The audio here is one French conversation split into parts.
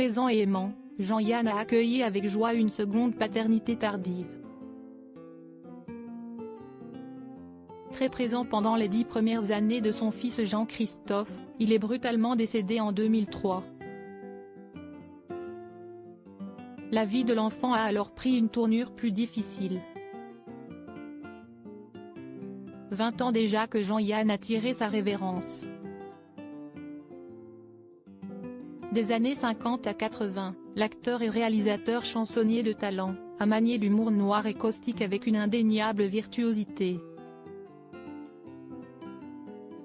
présent et aimant, Jean-Yann a accueilli avec joie une seconde paternité tardive. Très présent pendant les 10 premières années de son fils Jean-Christophe, il est brutalement décédé en 2003. La vie de l'enfant a alors pris une tournure plus difficile. 20 ans déjà que Jean-Yann a tiré sa révérence. Des années 50 à 80, l'acteur et réalisateur chansonnier de talent, a manié l'humour noir et caustique avec une indéniable virtuosité.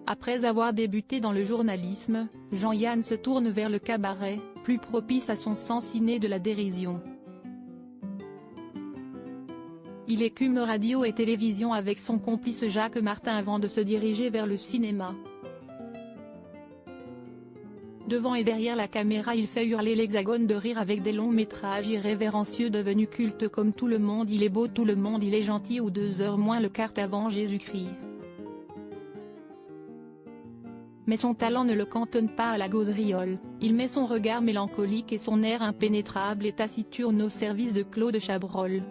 Après avoir débuté dans le journalisme, Jean-Yann se tourne vers le cabaret, plus propice à son sens inné de la dérision. Il écume radio et télévision avec son complice Jacques Martin avant de se diriger vers le cinéma. Devant et derrière la caméra, il fait hurler l'hexagone de rire avec des longs métrages irrévérencieux devenus cultes comme Tout le monde il est beau, Tout le monde il est gentil ou 2 heures moins le quart avant Jésus-Christ. Mais son talent ne le cantonne pas à la gaudriole, il met son regard mélancolique et son air impénétrable et taciturne au service de Claude Chabrol.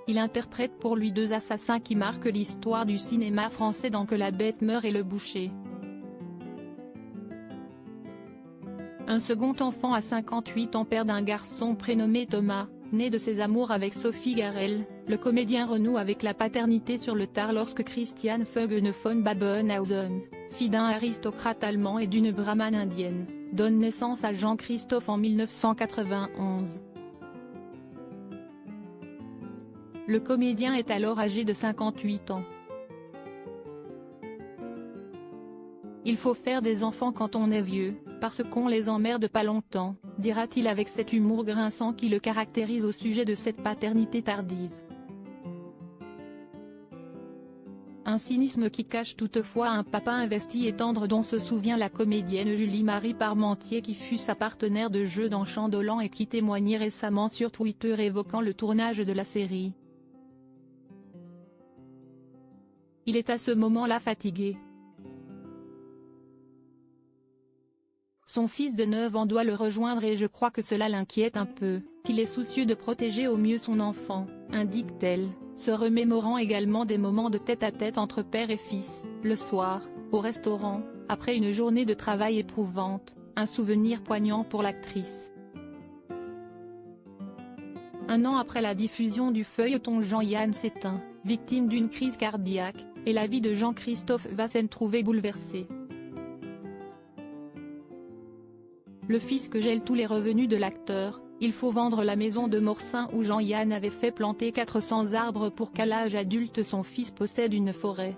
Il interprète pour lui 2 assassins qui marquent l'histoire du cinéma français dans Que la bête meurt et Le boucher. Un second enfant à 58 ans, père d'un garçon prénommé Thomas, né de ses amours avec Sophie Garel, le comédien renoue avec la paternité sur le tard lorsque Christiane Vögele von Babenhausen, fille d'un aristocrate allemand et d'une brahmane indienne, donne naissance à Jean-Christophe en 1991. Le comédien est alors âgé de 58 ans. Il faut faire des enfants quand on est vieux, parce qu'on les emmerde pas longtemps, dira-t-il avec cet humour grinçant qui le caractérise au sujet de cette paternité tardive. Un cynisme qui cache toutefois un papa investi et tendre dont se souvient la comédienne Julie-Marie Parmentier qui fut sa partenaire de jeu dans Chandolant et qui témoignait récemment sur Twitter évoquant le tournage de la série. Il est à ce moment-là fatigué. Son fils de 9 ans doit le rejoindre et je crois que cela l'inquiète un peu, qu'il est soucieux de protéger au mieux son enfant, indique-t-elle, se remémorant également des moments de tête-à-tête entre père et fils, le soir, au restaurant, après une journée de travail éprouvante, un souvenir poignant pour l'actrice. Un an après la diffusion du feuilleton, Jean-Yann s'éteint, victime d'une crise cardiaque, et la vie de Jean-Christophe va s'en trouver bouleversée. Le fisc gèle tous les revenus de l'acteur, il faut vendre la maison de Morsin où Jean-Yann avait fait planter 400 arbres pour qu'à l'âge adulte son fils possède une forêt.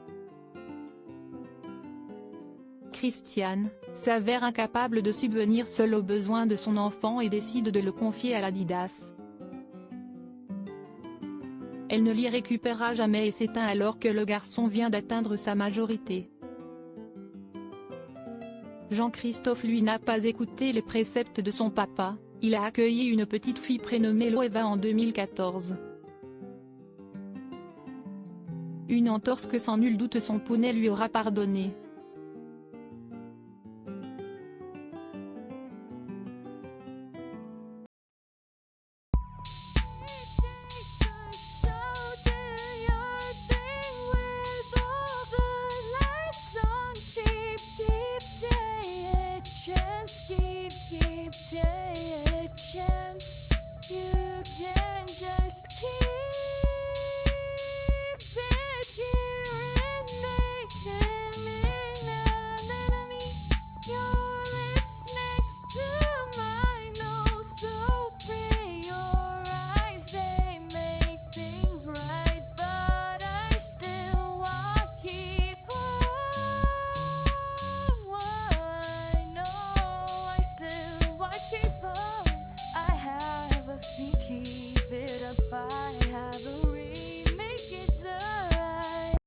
Christiane s'avère incapable de subvenir seule aux besoins de son enfant et décide de le confier à l'Adidas. Elle ne l'y récupérera jamais et s'éteint alors que le garçon vient d'atteindre sa majorité. Jean-Christophe lui n'a pas écouté les préceptes de son papa, il a accueilli une petite fille prénommée Loeva en 2014. Une entorse que sans nul doute son poney lui aura pardonné.